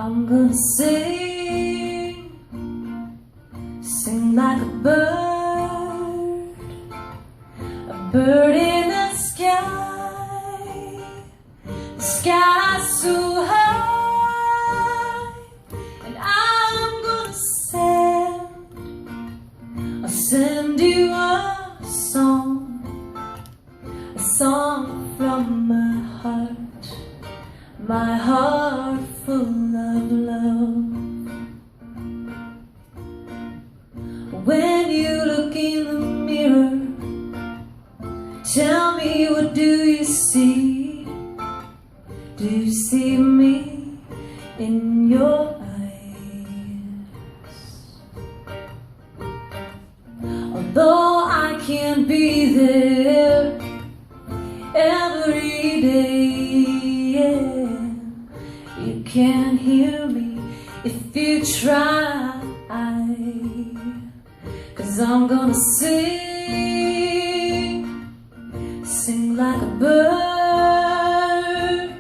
I'm gonna sing, sing like a bird in the sky so high, and I'm gonna send you a song from my heart full of love. When you look in the mirror, tell me, what do you see? Do you see me in your eyes? Although I can't be there every day, you can hear me if you try. 'Cause I'm gonna sing like a bird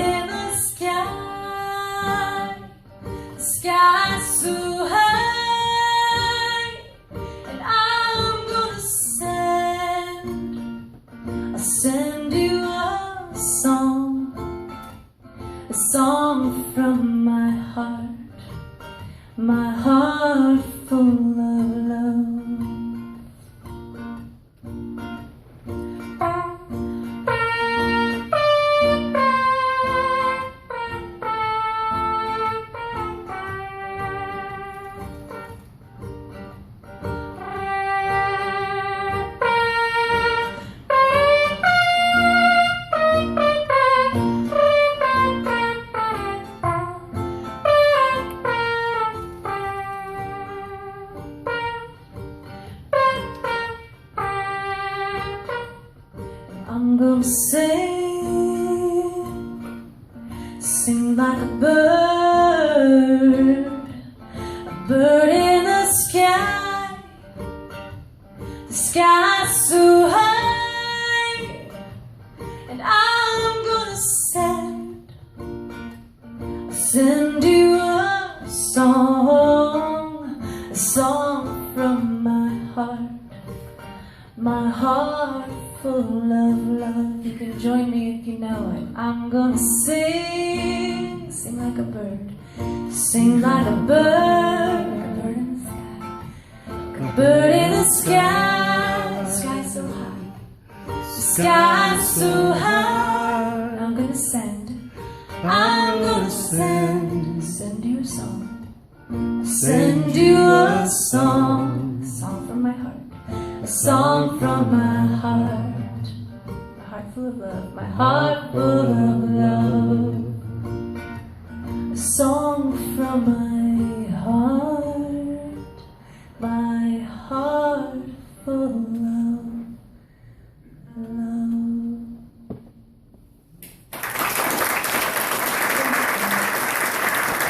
in the sky so high, and I'm gonna send you a song from my heart full of love. I'm gonna sing like a bird in the sky so high, and I'm gonna send you a song from my heart full of love. You can join me if you know it. I'm gonna sing like a bird, sing like a bird in the sky, a bird in the sky so high, sky so high. I'm gonna send you a song, send you a song from my heart, a song from my heart. Full of love, my heart full of love, a song from my heart.